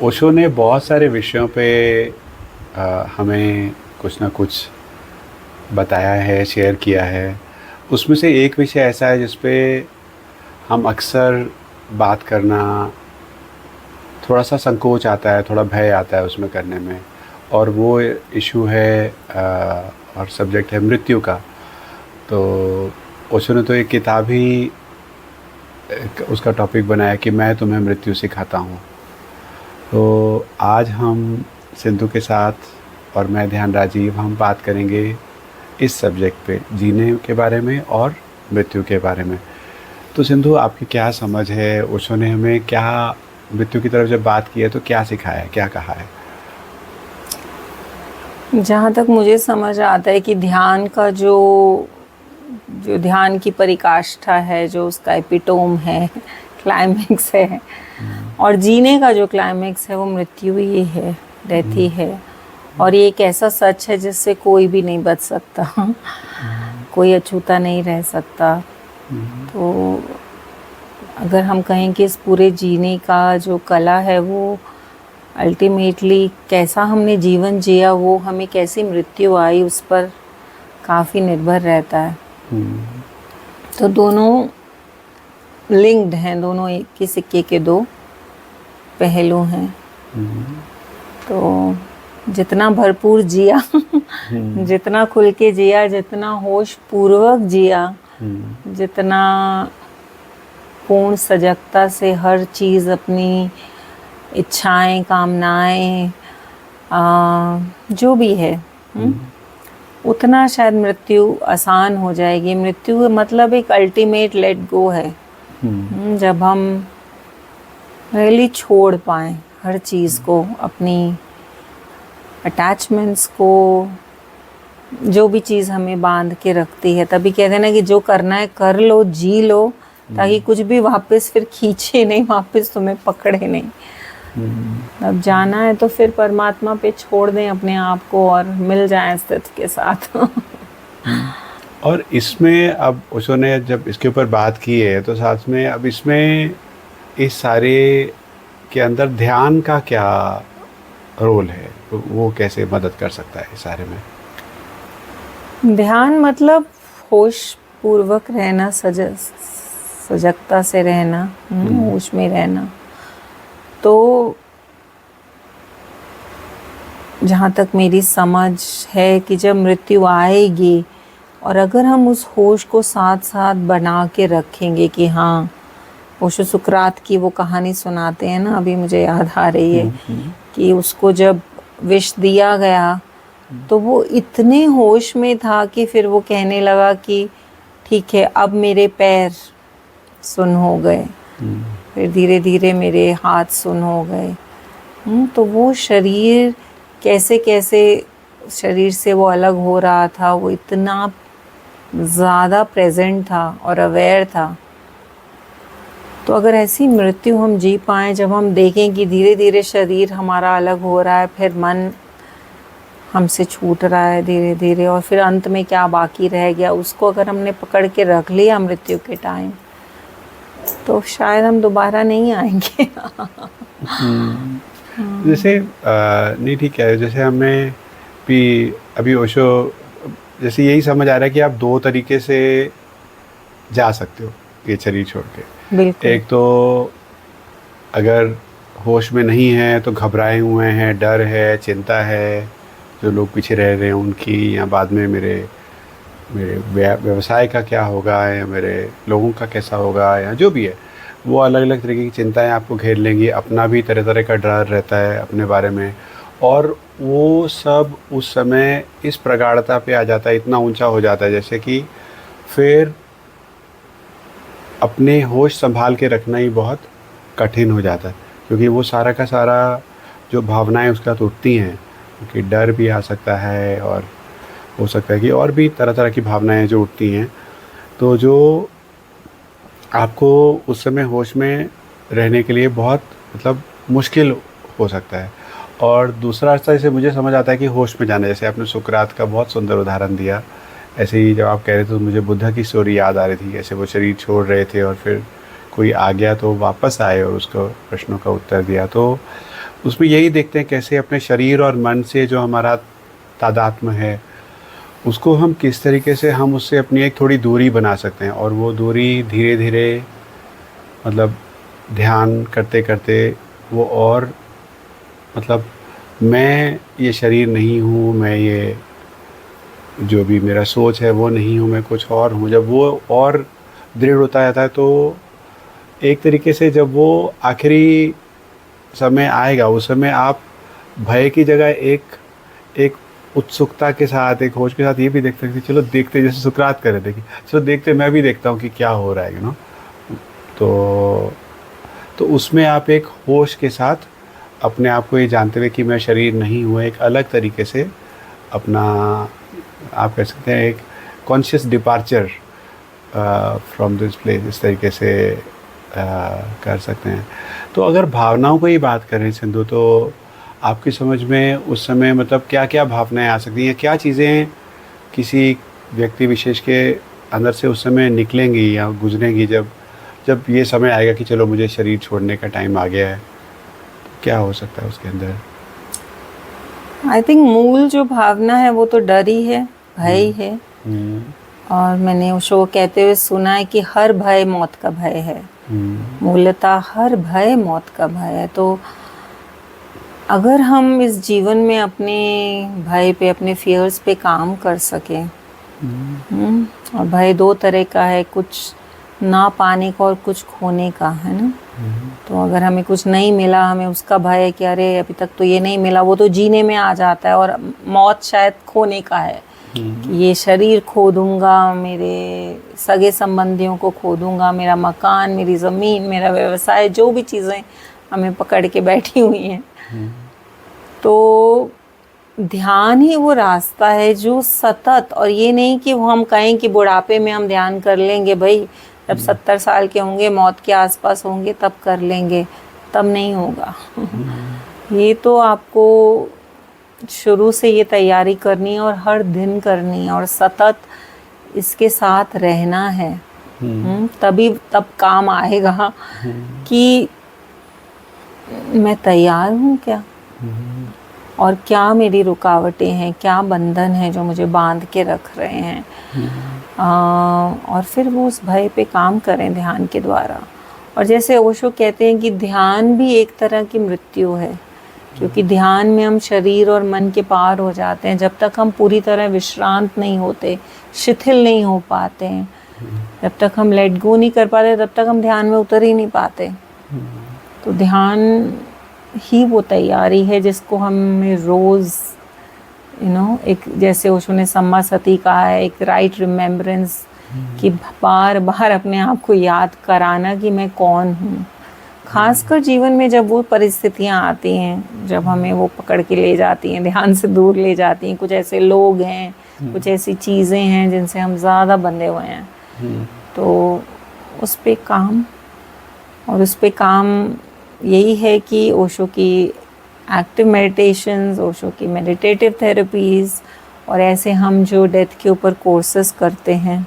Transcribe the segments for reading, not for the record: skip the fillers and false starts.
ओशो ने बहुत सारे विषयों पे हमें कुछ ना कुछ बताया है, शेयर किया है। उसमें से एक विषय ऐसा है जिस पे हम अक्सर बात करना थोड़ा सा संकोच आता है, थोड़ा भय आता है उसमें करने में, और वो इशू है और सब्जेक्ट है मृत्यु का। तो ओशो ने तो एक किताब ही उसका टॉपिक बनाया कि मैं तुम्हें मृत्यु सिखाता हूँ। तो आज हम सिंधु के साथ और मैं ध्यान राजीव हम बात करेंगे इस सब्जेक्ट पे, जीने के बारे में और मृत्यु के बारे में। तो सिंधु, आपकी क्या समझ है, ओशो ने हमें क्या मृत्यु की तरफ जब बात की है तो क्या सिखाया है, क्या कहा है? जहाँ तक मुझे समझ आता है कि ध्यान का जो ध्यान की परिकाष्ठा है, जो उसका एपिटोम है, क्लाइमेक्स है, और जीने का जो क्लाइमेक्स है वो मृत्यु ही है, डेथ ही है। और ये एक ऐसा सच है जिससे कोई भी नहीं बच सकता, कोई अछूता नहीं रह सकता। तो अगर हम कहें कि इस पूरे जीने का जो कला है वो अल्टीमेटली कैसा हमने जीवन जिया, वो हमें कैसी मृत्यु आई, उस पर काफ़ी निर्भर रहता है। तो दोनों लिंक्ड हैं, दोनों एक ही सिक्के के दो पहलू हैं। तो जितना भरपूर जिया, जितना खुल के जिया, जितना होश पूर्वक जिया, जितना पूर्ण सजगता से हर चीज़, अपनी इच्छाएं, कामनाएं, जो भी है, उतना शायद मृत्यु आसान हो जाएगी। मृत्यु मतलब एक अल्टीमेट लेट गो है, जब हम रियली छोड़ पाएं हर चीज़ को, अपनी अटैचमेंट्स को, जो भी चीज़ हमें बांध के रखती है। तभी कहते हैं ना कि जो करना है कर लो, जी लो, ताकि कुछ भी वापस फिर खींचे नहीं, वापस तुम्हें पकड़े नहीं। अब जाना है तो फिर परमात्मा पे छोड़ दें अपने आप को और मिल जाएं अस्तित्व के साथ। और इसमें अब ओशो ने जब इसके ऊपर बात की है तो साथ में अब इसमें इस सारे के अंदर ध्यान का क्या रोल है, तो वो कैसे मदद कर सकता है इस सारे में? ध्यान मतलब होश पूर्वक रहना, सजगता से रहना, होश में रहना। तो जहाँ तक मेरी समझ है कि जब मृत्यु आएगी और अगर हम उस होश को साथ साथ बना के रखेंगे कि हाँ, ओशो सुकरात की वो कहानी सुनाते हैं ना, अभी मुझे याद आ रही है कि उसको जब विष दिया गया तो वो इतने होश में था कि फिर वो कहने लगा कि ठीक है, अब मेरे पैर सुन हो गए, फिर धीरे धीरे मेरे हाथ सुन हो गए। तो वो शरीर कैसे कैसे शरीर से वो अलग हो रहा था, वो इतना ज़्यादा प्रेजेंट था और अवेयर था। तो अगर ऐसी मृत्यु हम जी पाएँ, जब हम देखें कि धीरे धीरे शरीर हमारा अलग हो रहा है, फिर मन हमसे छूट रहा है धीरे धीरे, और फिर अंत में क्या बाकी रह गया, उसको अगर हमने पकड़ के रख लिया मृत्यु के टाइम, तो शायद हम दोबारा नहीं आएंगे। जैसे नहीं, ठीक है, जैसे हमें भी अभी ओशो जैसे यही समझ आ रहा है कि आप दो तरीके से जा सकते हो ये शरीर छोड़ के। बिल्कुल। एक तो अगर होश में नहीं है तो घबराए हुए हैं, डर है, चिंता है, जो लोग पीछे रह रहे हैं उनकी, या बाद में मेरे व्यवसाय का क्या होगा, या मेरे लोगों का कैसा होगा, या जो भी है, वो अलग अलग तरीके की चिंताएं आपको घेर लेंगी। अपना भी तरह तरह का डर रहता है अपने बारे में, और वो सब उस समय इस प्रगाढ़ता पे आ जाता है, इतना ऊंचा हो जाता है जैसे कि फिर अपने होश संभाल के रखना ही बहुत कठिन हो जाता है, क्योंकि वो सारा का सारा जो भावनाएं उसके साथ उठती हैं, क्योंकि डर भी आ सकता है और हो सकता है कि और भी तरह तरह की भावनाएं जो उठती हैं, तो जो आपको उस समय होश में रहने के लिए बहुत मतलब मुश्किल हो सकता है। और दूसरा रास्ता जैसे मुझे समझ आता है कि होश में जाना, जैसे आपने सुकरात का बहुत सुंदर उदाहरण दिया, ऐसे ही जब आप कह रहे थे तो मुझे बुद्धा की स्टोरी याद आ रही थी, ऐसे वो शरीर छोड़ रहे थे और फिर कोई आ गया तो वापस आए और उसको प्रश्नों का उत्तर दिया। तो उसमें यही देखते हैं कैसे अपने शरीर और मन से जो हमारा तादात्म्य है उसको हम किस तरीके से हम उससे अपनी एक थोड़ी दूरी बना सकते हैं, और वो दूरी धीरे धीरे मतलब ध्यान करते करते वो और मतलब मैं ये शरीर नहीं हूँ, मैं ये जो भी मेरा सोच है वो नहीं हूँ, मैं कुछ और हूँ, जब वो और दृढ़ होता जाता है तो एक तरीके से जब वो आखिरी समय आएगा उस समय आप भय की जगह एक एक उत्सुकता के साथ, एक होश के साथ ये भी देख सकते चलो देखते, जैसे सुकरात कर रहे थे कि चलो देखते मैं भी देखता हूँ कि क्या हो रहा है, तो उसमें आप एक होश के साथ अपने आप को ये जानते हुए कि मैं शरीर नहीं हूँ, एक अलग तरीके से अपना आप कह सकते हैं एक conscious departure from this place इस तरीके से कर सकते हैं। तो अगर भावनाओं को ही बात करें सिंधु, तो आपकी समझ में उस समय मतलब क्या क्या भावनाएं आ सकती हैं, क्या चीज़ें किसी व्यक्ति विशेष के अंदर से उस समय निकलेंगी या गुजरेंगी जब जब ये समय आएगा कि चलो मुझे शरीर छोड़ने का टाइम आ गया है, क्या हो सकता है उसके अंदर? आई थिंक मूल जो भावना है वो तो डर ही है, भय ही है। और मैंने ओशो कहते हुए सुना है कि हर भय मौत का भय है। मूलतः हर भय मौत का भय है। तो अगर हम इस जीवन में अपने भय पे, अपने फियर्स पे काम कर सकें, और भय दो तरह का है, कुछ ना पाने का और कुछ खोने का, है ना। तो अगर हमें कुछ नहीं मिला, हमें उसका भय है कि अरे अभी तक तो ये नहीं मिला, वो तो जीने में आ जाता है। और मौत शायद खोने का है कि ये शरीर खो दूंगा, मेरे सगे संबंधियों को खो दूंगा, मेरा मकान, मेरी ज़मीन, मेरा व्यवसाय, जो भी चीज़ें हमें पकड़ के बैठी हुई हैं। तो ध्यान ही वो रास्ता है जो सतत, और ये नहीं कि वो हम कहें कि बुढ़ापे में हम ध्यान कर लेंगे, भाई जब 70 साल के होंगे, मौत के आसपास होंगे तब कर लेंगे, तब नहीं होगा। ये तो आपको शुरू से ये तैयारी करनी है और हर दिन करनी है और सतत इसके साथ रहना है। तभी तब काम आएगा कि मैं तैयार हूँ क्या, और क्या मेरी रुकावटें हैं, क्या बंधन है जो मुझे बांध के रख रहे हैं। और फिर वो उस भय पे काम करें ध्यान के द्वारा। और जैसे ओशो कहते हैं कि ध्यान भी एक तरह की मृत्यु है, क्योंकि ध्यान में हम शरीर और मन के पार हो जाते हैं। जब तक हम पूरी तरह विश्रांत नहीं होते, शिथिल नहीं हो पाते हैं, जब तक हम लेट गो नहीं कर पाते, तब तक हम ध्यान में उतर ही नहीं पाते। तो ध्यान ही वो तैयारी है जिसको हमें रोज़ एक, जैसे ओशो ने सम्मा सती कहा है, एक राइट रिमेम्बरेंस, कि बार बार अपने आप को याद कराना कि मैं कौन हूँ। खासकर जीवन में जब वो परिस्थितियाँ आती हैं, जब हमें वो पकड़ के ले जाती हैं, ध्यान से दूर ले जाती हैं, कुछ ऐसे लोग हैं, कुछ ऐसी चीज़ें हैं जिनसे हम ज़्यादा बंधे हुए हैं, तो उस पे काम, और उस पे काम यही है कि ओशो की एक्टिव मेडिटेशंस, ओशो की मेडिटेटिव थेरेपीज़, और ऐसे हम जो डेथ के ऊपर कोर्सेज करते हैं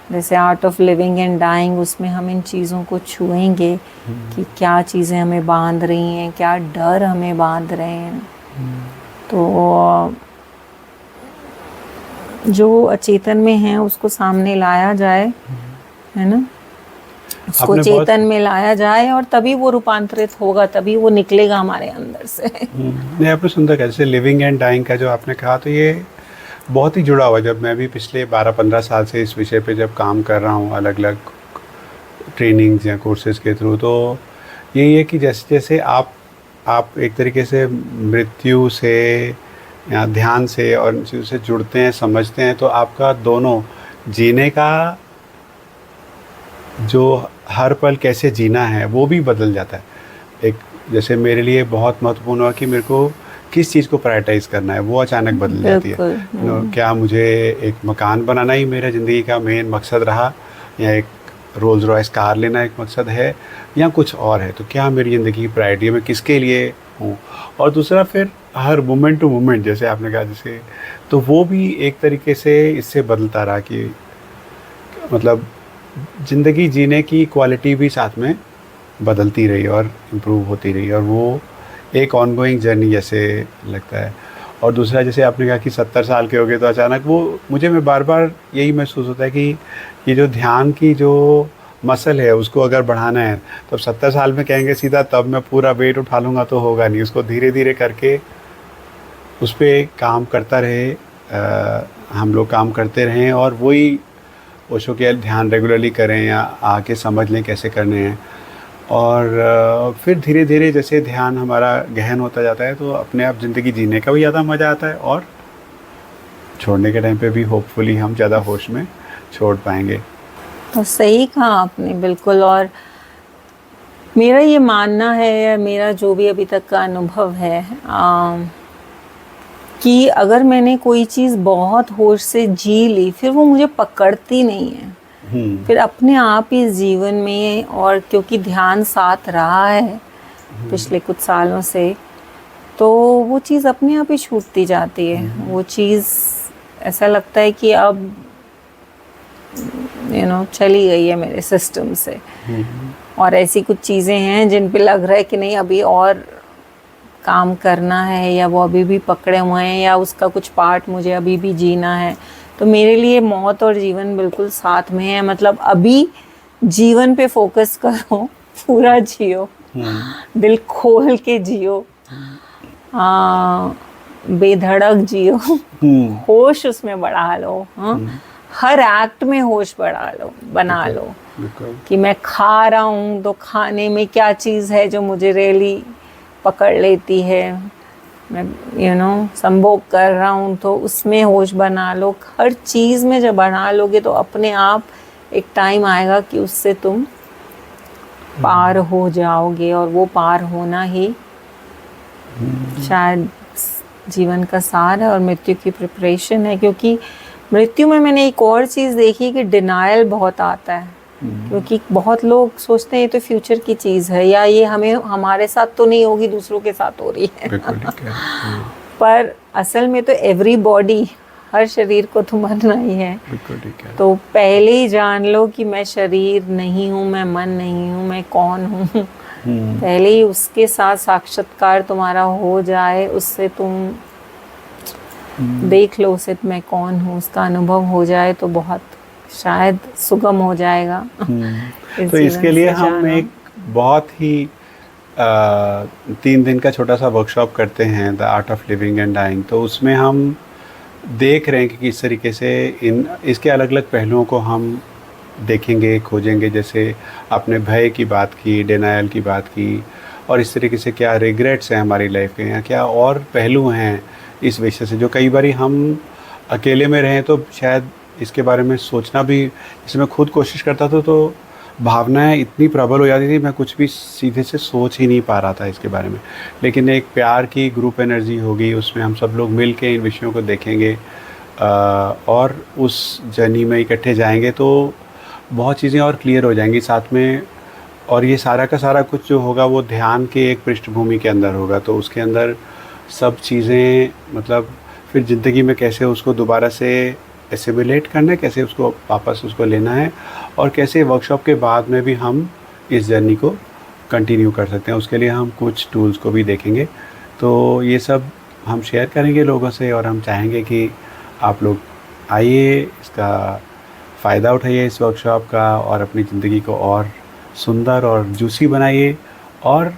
जैसे art of living and dying, उसमें हम इन चीज़ों को छुएंगे कि क्या चीज़ें हमें बांध रही हैं, क्या डर हमें बांध रहे हैं। तो जो अचेतन में है उसको सामने लाया जाए, है ना, उसको चेतन में लाया जाए, और तभी वो रूपांतरित होगा, तभी वो निकलेगा हमारे अंदर से। नहीं, आपने सुंदर कहा, जैसे लिविंग एंड डाइंग का जो आपने कहा, तो ये बहुत ही जुड़ा हुआ। जब मैं भी पिछले 12-15 साल से इस विषय पे जब काम कर रहा हूँ अलग अलग ट्रेनिंग्स या कोर्सेज़ के थ्रू, तो यही है कि जैसे जैसे आप एक तरीके से मृत्यु से या ध्यान से और चीज़ों से जुड़ते हैं, समझते हैं, तो आपका दोनों जीने का जो हर पल कैसे जीना है वो भी बदल जाता है। एक जैसे मेरे लिए बहुत महत्वपूर्ण हुआ कि मेरे को किस चीज़ को प्रायोरिटाइज़ करना है, वो अचानक बदल जाती है। क्या मुझे एक मकान बनाना ही मेरा ज़िंदगी का मेन मकसद रहा, या एक रोल्स रॉयस कार लेना एक मकसद है, या कुछ और है? तो क्या मेरी ज़िंदगी की प्रायोरिटी, मैं किसके लिए हूँ? और दूसरा फिर हर मोमेंट टू मोमेंट, जैसे आपने कहा, जैसे तो वो भी एक तरीके से इससे बदलता रहा कि मतलब ज़िंदगी जीने की क्वालिटी भी साथ में बदलती रही और इम्प्रूव होती रही। और वो एक ऑनगोइंग जर्नी जैसे लगता है। और दूसरा, जैसे आपने कहा कि 70 साल के हो गए तो अचानक वो मुझे मैं बार बार यही महसूस होता है कि ये जो ध्यान की जो मसल है उसको अगर बढ़ाना है तो 70 साल में कहेंगे सीधा तब मैं पूरा वेट उठा लूँगा तो होगा नहीं। उसको धीरे धीरे करके उस पर काम करता रहे, हम लोग काम करते रहें और वही ओशो के ध्यान रेगुलरली करें या आके समझ लें कैसे करने हैं। और फिर धीरे धीरे जैसे ध्यान हमारा गहन होता जाता है तो अपने आप ज़िंदगी जीने का भी ज़्यादा मज़ा आता है और छोड़ने के टाइम पे भी होपफुली हम ज़्यादा होश में छोड़ पाएंगे। तो सही कहा आपने बिल्कुल। और मेरा ये मानना है, या मेरा जो भी अभी तक का अनुभव है, कि अगर मैंने कोई चीज़ बहुत होश से जी ली फिर वो मुझे पकड़ती नहीं है। फिर अपने आप ही जीवन में, और क्योंकि ध्यान साथ रहा है पिछले कुछ सालों से, तो वो चीज़ अपने आप ही छूटती जाती है। वो चीज़ ऐसा लगता है कि अब चली गई है मेरे सिस्टम से। और ऐसी कुछ चीज़ें हैं जिन पे लग रहा है कि नहीं अभी और काम करना है, या वो अभी भी पकड़े हुए हैं, या उसका कुछ पार्ट मुझे अभी भी जीना है। तो मेरे लिए मौत और जीवन बिल्कुल साथ में है। मतलब अभी जीवन पे फोकस करो, पूरा जियो, दिल खोल के जियो, बेधड़क जियो, होश उसमें बढ़ा लो। हर एक्ट में होश बना लो कि मैं खा रहा हूँ तो खाने में क्या चीज़ है जो मुझे रियली पकड़ लेती है। मैं संभोग कर रहा हूँ तो उसमें होश बना लो। हर चीज़ में जब बना लोगे तो अपने आप एक टाइम आएगा कि उससे तुम पार हो जाओगे। और वो पार होना ही शायद जीवन का सार है और मृत्यु की प्रिपरेशन है। क्योंकि मृत्यु में मैंने एक और चीज़ देखी कि डिनायल बहुत आता है। क्योंकि बहुत लोग सोचते हैं ये तो फ्यूचर की चीज़ है, या ये हमारे साथ तो नहीं होगी, दूसरों के साथ हो रही है। पर असल में तो एवरी बॉडी, हर शरीर को तो मरना ही है। तो पहले ही जान लो कि मैं शरीर नहीं हूँ, मैं मन नहीं हूँ, मैं कौन हूँ। पहले ही उसके साथ साक्षात्कार तुम्हारा हो जाए, उससे तुम देख लो उसे मैं कौन हूँ, उसका अनुभव हो जाए तो बहुत शायद सुगम हो जाएगा। तो इसके लिए हम एक बहुत ही 3 दिन का छोटा सा वर्कशॉप करते हैं, the art of living and dying. तो उसमें हम देख रहे हैं कि किस तरीके से इसके अलग अलग पहलुओं को हम देखेंगे, खोजेंगे। जैसे आपने भय की बात की, डिनायल की बात की, और इस तरीके से क्या रिग्रेट्स हैं हमारी लाइफ के, या क्या और पहलू हैं इस विषय से जो कई बार हम अकेले में रहें तो शायद इसके बारे में सोचना भी, जैसे मैं खुद कोशिश करता था तो भावनाएं इतनी प्रबल हो जाती थी, मैं कुछ भी सीधे से सोच ही नहीं पा रहा था इसके बारे में। लेकिन एक प्यार की ग्रुप एनर्जी होगी, उसमें हम सब लोग मिल के इन विषयों को देखेंगे और उस जर्नी में इकट्ठे जाएंगे तो बहुत चीज़ें और क्लियर हो जाएंगी साथ में। और ये सारा का सारा कुछ जो होगा वो ध्यान के एक पृष्ठभूमि के अंदर होगा। तो उसके अंदर सब चीज़ें, मतलब फिर ज़िंदगी में कैसे उसको दोबारा से एसिमुलेट करना है, कैसे उसको वापस उसको लेना है, और कैसे वर्कशॉप के बाद में भी हम इस जर्नी को कंटिन्यू कर सकते हैं, उसके लिए हम कुछ टूल्स को भी देखेंगे। तो ये सब हम शेयर करेंगे लोगों से, और हम चाहेंगे कि आप लोग आइए, इसका फ़ायदा उठाइए इस वर्कशॉप का, और अपनी ज़िंदगी को और सुंदर और जूसी बनाइए, और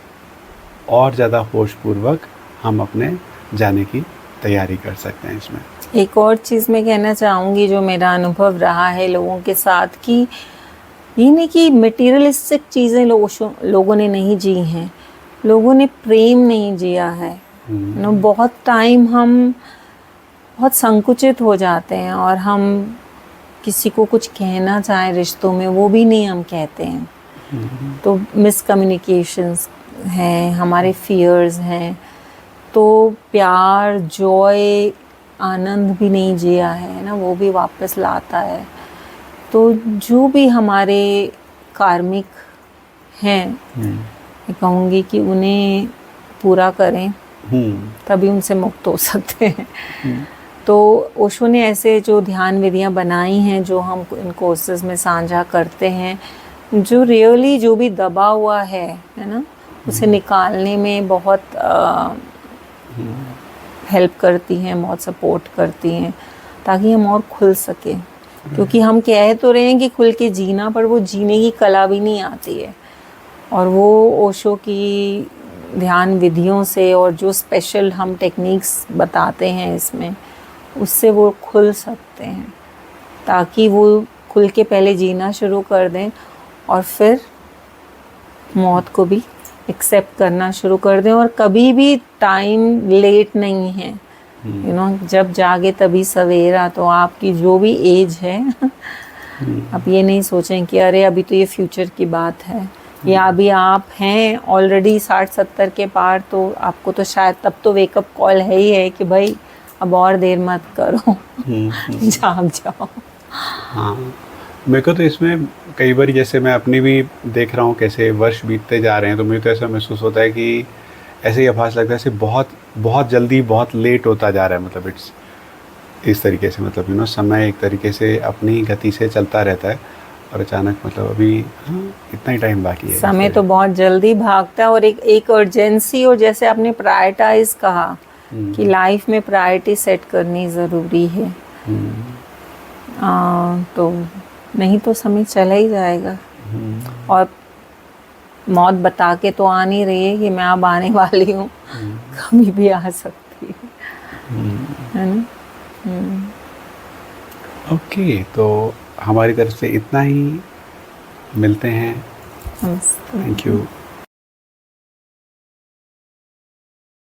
ज़्यादा होशपूर्वक हम अपने जाने की तैयारी कर सकते हैं इसमें। एक और चीज़ मैं कहना चाहूँगी जो मेरा अनुभव रहा है लोगों के साथ, कि ये नहीं कि मटेरियलिस्टिक चीज़ें लोगों ने नहीं जी हैं, लोगों ने प्रेम नहीं जिया है। बहुत टाइम हम बहुत संकुचित हो जाते हैं, और हम किसी को कुछ कहना चाहें रिश्तों में वो भी नहीं हम कहते हैं। तो मिसकम्युनिकेशंस हैं, हमारे फियर्स हैं, तो प्यार, जॉय, आनंद भी नहीं जिया है ना, वो भी वापस लाता है। तो जो भी हमारे कार्मिक हैं, मैं कहूँगी कि उन्हें पूरा करें, तभी उनसे मुक्त हो सकते हैं। तो ओशो ने ऐसे जो ध्यान विधियाँ बनाई हैं जो हम इन कोर्सेज में साझा करते हैं, जो रियली जो भी दबा हुआ है ना, उसे निकालने में बहुत हेल्प करती हैं, बहुत सपोर्ट करती हैं, ताकि हम और खुल सके। क्योंकि हम कह तो रहे हैं कि खुल के जीना, पर वो जीने की कला भी नहीं आती है। और वो ओशो की ध्यान विधियों से और जो स्पेशल हम टेक्निक्स बताते हैं इसमें, उससे वो खुल सकते हैं, ताकि वो खुल के पहले जीना शुरू कर दें और फिर मौत को भी एक्सेप्ट करना शुरू कर दें। और कभी भी टाइम लेट नहीं है, यू नो, जब जागे तभी सवेरा। तो आपकी जो भी एज है अब ये नहीं सोचें कि अरे अभी तो ये फ्यूचर की बात है, या अभी आप हैं ऑलरेडी 60-70 के पार, तो आपको तो शायद तब तो वेकअप कॉल है ही है कि भाई अब और देर मत करो, जाग जाओ। हाँ, मेरे को तो इसमें कई बार जैसे मैं अपनी भी देख रहा हूँ कैसे वर्ष बीतते जा रहे हैं, तो मुझे तो ऐसा महसूस होता है कि ऐसे ही आभास लगता है जैसे बहुत बहुत जल्दी बहुत लेट होता जा रहा है। मतलब इट्स इस तरीके से, मतलब यू नो, समय एक तरीके से अपनी गति से चलता रहता है और अचानक मतलब अभी हाँ इतना ही टाइम बाकी है। समय तो बहुत जल्दी भागता है, और एक अर्जेंसी, और जैसे आपने प्रायोरिटाइज कहा कि लाइफ में प्रायोरिटी सेट करनी ज़रूरी है। तो नहीं तो समय चला ही जाएगा। और मौत बता के तो आ नहीं रही है कि मैं अब आने वाली हूँ, कभी भी आ सकती है ना। ओके, तो हमारी तरफ से इतना ही, मिलते हैं। नमस्ते। Thank you.